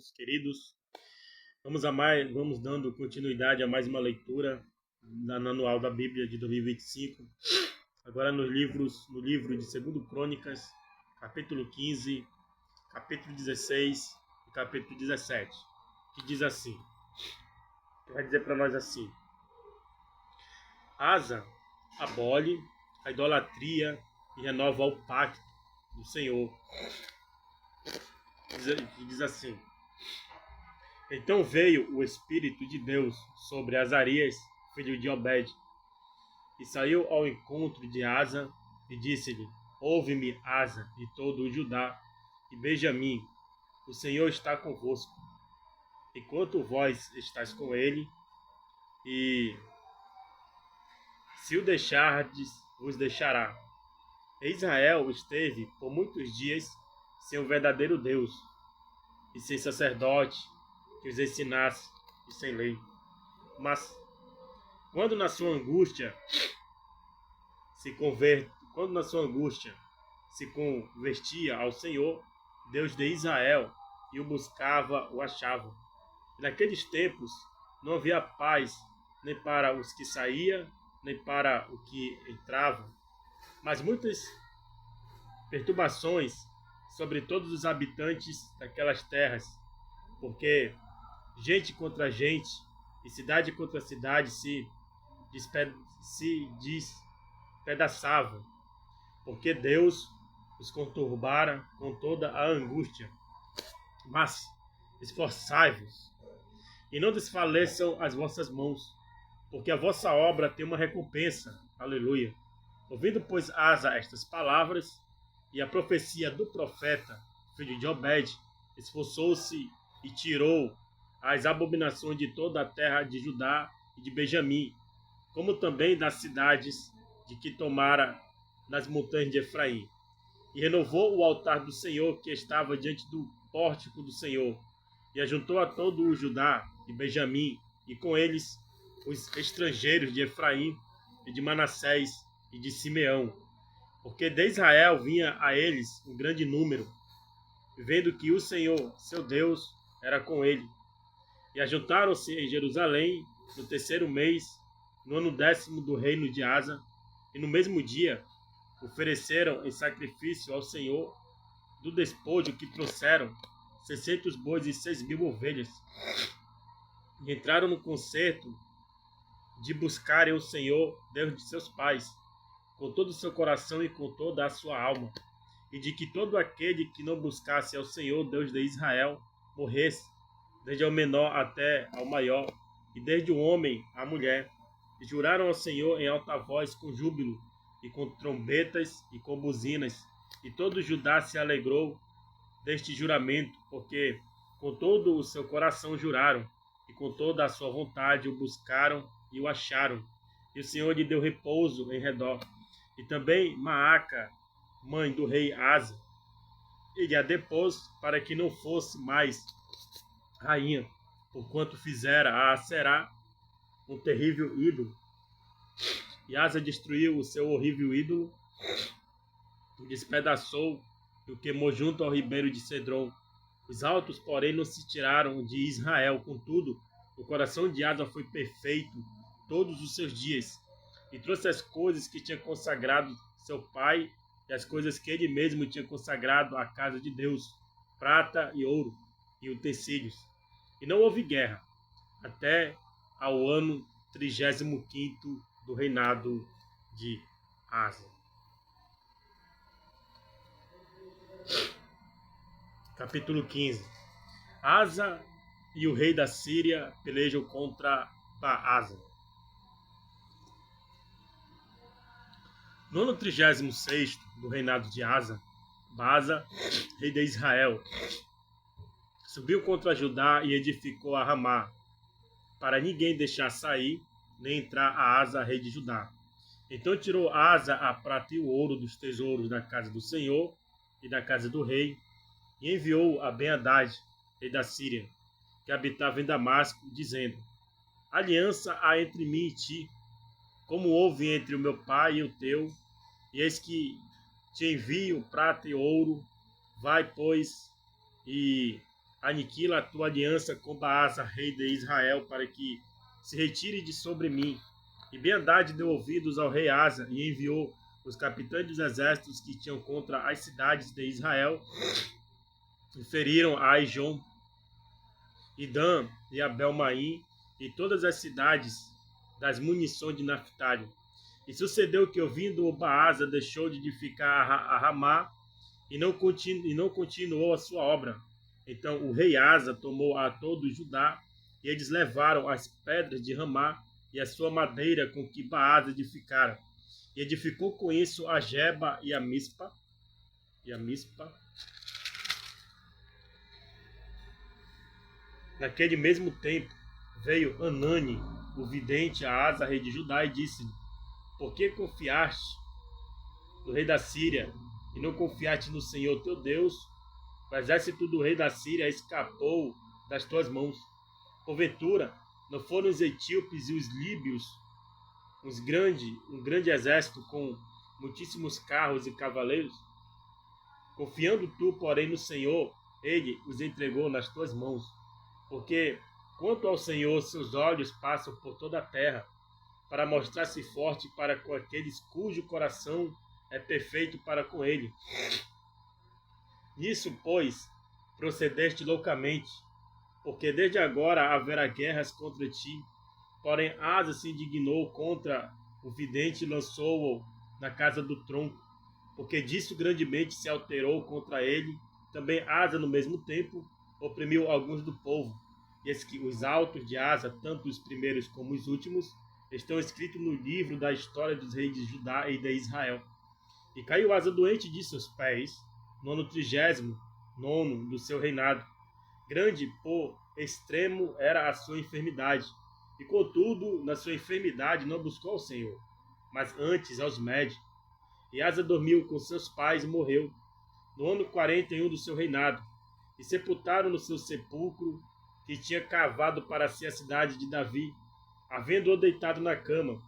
irmãos queridos. Vamos dando continuidade a mais uma leitura na Anual da Bíblia de 2025. Agora no livro de 2 Crônicas, capítulo 15, capítulo 16 e capítulo 17, que diz assim, vai dizer para nós assim: Asa abole a idolatria e renova o pacto do Senhor. Diz assim: Então veio o Espírito de Deus sobre Azarias, filho de Obed, e saiu ao encontro de Asa e disse-lhe: Ouve-me, Asa, e todo o Judá e Benjamim, o Senhor está convosco, enquanto vós estáis com ele, e se o deixardes, vos deixará. E Israel esteve por muitos dias sem o verdadeiro Deus, e sem sacerdote que os ensinasse, e sem lei. Mas quando na sua angústia se convertia ao Senhor, Deus de Israel, e o buscava, o achava. E naqueles tempos não havia paz, nem para os que saíam, nem para o que entravam, mas muitas perturbações sobre todos os habitantes daquelas terras, porque gente contra gente e cidade contra cidade se despedaçavam, porque Deus os conturbara com toda a angústia. Mas esforçai-vos, e não desfaleçam as vossas mãos, porque a vossa obra tem uma recompensa. Aleluia. Ouvindo, pois, Asa estas palavras e a profecia do profeta, filho de Obed, esforçou-se e tirou as abominações de toda a terra de Judá e de Benjamim, como também das cidades de que tomara nas montanhas de Efraim. E renovou o altar do Senhor que estava diante do pórtico do Senhor, e ajuntou a todo o Judá e Benjamim, e com eles os estrangeiros de Efraim e de Manassés e de Simeão, porque de Israel vinha a eles um grande número, vendo que o Senhor, seu Deus, era com ele. E ajuntaram-se em Jerusalém no 3º mês, no ano 10º do reino de Asa, e no mesmo dia ofereceram em sacrifício ao Senhor do despojo que trouxeram 600 bois e 6.000 ovelhas. E entraram no concerto de buscarem o Senhor, Deus de seus pais, com todo o seu coração e com toda a sua alma, e de que todo aquele que não buscasse ao Senhor, Deus de Israel, morresse, desde ao menor até ao maior, e desde o homem à mulher. E juraram ao Senhor em alta voz, com júbilo, e com trombetas e com buzinas. E todo Judá se alegrou deste juramento, porque com todo o seu coração juraram, e com toda a sua vontade o buscaram e o acharam. E o Senhor lhe deu repouso em redor. E também Maaca, mãe do rei Asa, ele a depôs para que não fosse mais rainha, porquanto fizera a Aserá um terrível ídolo. E Asa destruiu o seu horrível ídolo, despedaçou e o queimou junto ao ribeiro de Cedron. Os altos, porém, não se tiraram de Israel. Contudo, o coração de Asa foi perfeito todos os seus dias, e trouxe as coisas que tinha consagrado seu pai, e as coisas que ele mesmo tinha consagrado à casa de Deus, prata e ouro, e utensílios. E não houve guerra, até ao ano 35º do reinado de Asa. Capítulo 15. Asa e o rei da Síria pelejam contra Baasa. No ano 36º do reinado de Asa, Baasa, rei de Israel, subiu contra Judá e edificou a Ramá, para ninguém deixar sair, nem entrar a Asa, rei de Judá. Então tirou Asa a prata e o ouro dos tesouros da casa do Senhor e da casa do rei, e enviou a Ben-Hadad, rei da Síria, que habitava em Damasco, dizendo: Aliança há entre mim e ti, como houve entre o meu pai e o teu, e eis que te envio prata e ouro. Vai, pois, e aniquila a tua aliança com Baasa, rei de Israel, para que se retire de sobre mim. E Ben-Hadad deu ouvidos ao rei Asa e enviou os capitães dos exércitos que tinham contra as cidades de Israel e feriram a Aijon, e Dan e Abel-Maim e todas as cidades das munições de Naphtali. E sucedeu que, ouvindo o Baasa, deixou de edificar a Ramá e não continuou a sua obra. Então o rei Asa tomou a todo Judá, e eles levaram as pedras de Ramá e a sua madeira com que Baasa edificara. E edificou com isso a Geba e a Mispa. Naquele mesmo tempo veio Anani, o vidente, a Asa, rei de Judá, e disse-lhe: por que confiaste no rei da Síria e não confiaste no Senhor teu Deus? O exército do rei da Síria escapou das tuas mãos. Porventura, não foram os etíopes e os líbios um grande exército com muitíssimos carros e cavaleiros? Confiando tu, porém, no Senhor, ele os entregou nas tuas mãos. Porque, quanto ao Senhor, seus olhos passam por toda a terra, para mostrar-se forte para com aqueles cujo coração é perfeito para com ele. Nisso, pois, procedeste loucamente, porque desde agora haverá guerras contra ti. Porém, Asa se indignou contra o vidente e lançou-o na casa do tronco, porque disso grandemente se alterou contra ele. Também Asa, no mesmo tempo, oprimiu alguns do povo. E eis que os autos de Asa, tanto os primeiros como os últimos, estão escritos no livro da história dos reis de Judá e de Israel. E caiu Asa doente de seus pés, no ano 39º do seu reinado. Grande por extremo era a sua enfermidade. E contudo, na sua enfermidade não buscou ao Senhor, mas antes aos médicos. E Asa dormiu com seus pais e morreu, no ano 41 do seu reinado. E sepultaram no seu sepulcro, que tinha cavado para si a cidade de Davi, havendo-o deitado na cama,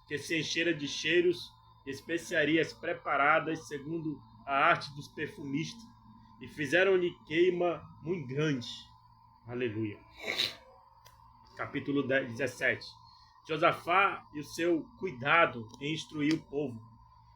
que se enchera de cheiros e especiarias preparadas segundo a arte dos perfumistas, e fizeram-lhe queima muito grande. Aleluia. Capítulo 17. Josafá e o seu cuidado em instruir o povo.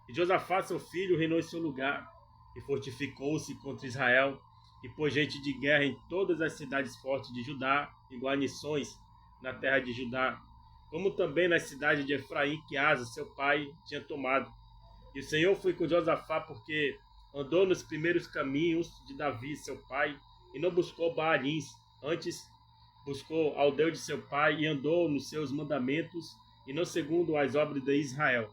E Josafá, seu filho, reinou em seu lugar, e fortificou-se contra Israel, e pôs gente de guerra em todas as cidades fortes de Judá, e guarnições na terra de Judá, como também nas cidades de Efraim, que Asa, seu pai, tinha tomado. E o Senhor foi com Josafá, porque andou nos primeiros caminhos de Davi, seu pai, e não buscou Baalins, antes buscou ao Deus de seu pai, e andou nos seus mandamentos, e não segundo as obras de Israel.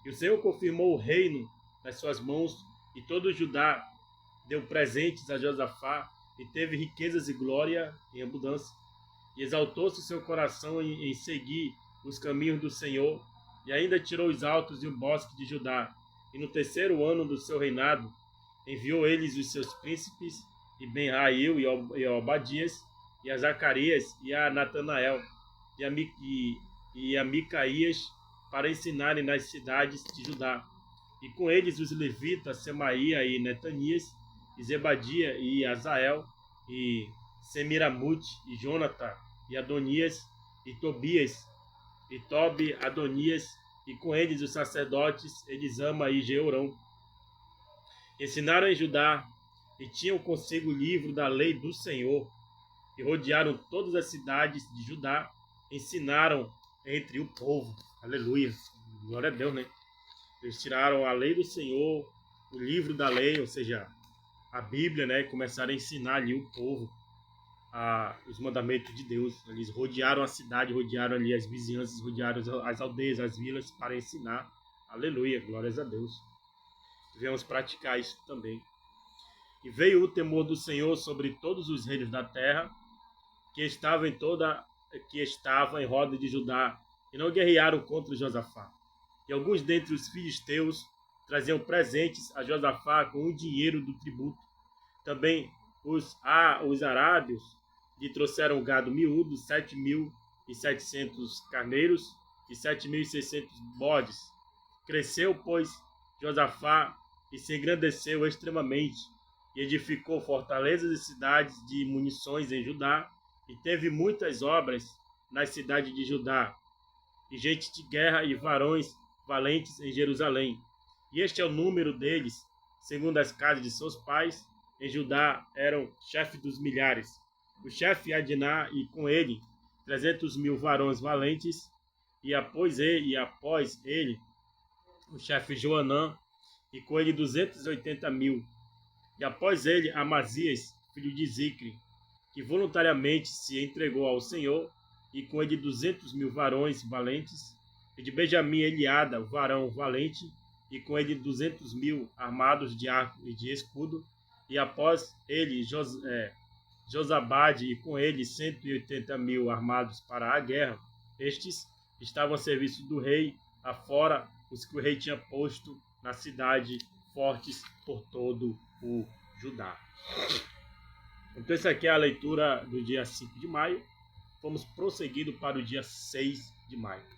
E o Senhor confirmou o reino nas suas mãos, e todo Judá deu presentes a Josafá, e teve riquezas e glória em abundância. E exaltou-se o seu coração em seguir os caminhos do Senhor, e ainda tirou os altos e o bosque de Judá. E no 3º ano do seu reinado, enviou eles os seus príncipes, e Ben-Rail e Obadias, e a Zacarias, e a Natanael, e a Micaías, para ensinarem nas cidades de Judá. E com eles os levitas, Semaia e Netanias, e Zebadia e Azael, e Semiramute, e Jonatã, e Adonias, e Tobias, e Tobi, Adonias, e com eles os sacerdotes Elisama e Jeorão. Ensinaram em Judá, e tinham consigo o livro da lei do Senhor, e rodearam todas as cidades de Judá, ensinaram entre o povo. Aleluia, glória a Deus, né? Eles tiraram a lei do Senhor, o livro da lei, ou seja, a Bíblia, né? E começaram a ensinar ali o povo os mandamentos de Deus. Eles rodearam a cidade, rodearam ali as vizinhanças, rodearam as aldeias, as vilas, para ensinar. Aleluia, glórias a Deus. Devemos praticar isso também. E veio o temor do Senhor sobre todos os reinos da terra, que estavam em roda de Judá, e não guerrearam contra Josafá. E alguns dentre os filisteus traziam presentes a Josafá com o dinheiro do tributo. Também os arábios lhe trouxeram gado miúdo, 7.700 carneiros e 7.600 bodes. Cresceu, pois, Josafá e se engrandeceu extremamente, e edificou fortalezas e cidades de munições em Judá, e teve muitas obras nas cidades de Judá, e gente de guerra e varões valentes em Jerusalém. E este é o número deles, segundo as casas de seus pais. Em Judá eram chefe dos milhares. O chefe Adná, e com ele 300.000 varões valentes, e após ele o chefe Joanã, e com ele 280.000. E após ele Amazias, filho de Zicre, que voluntariamente se entregou ao Senhor, e com ele 200.000 varões valentes. E de Benjamim Eliada, o varão valente, e com ele 200.000 armados de arco e de escudo. E após ele Josabade, e com ele 180.000 armados para a guerra. Estes estavam a serviço do rei, afora os que o rei tinha posto na cidade, fortes por todo o Judá. Então, essa aqui é a leitura do dia 5 de maio. Vamos prosseguindo para o dia 6 de maio.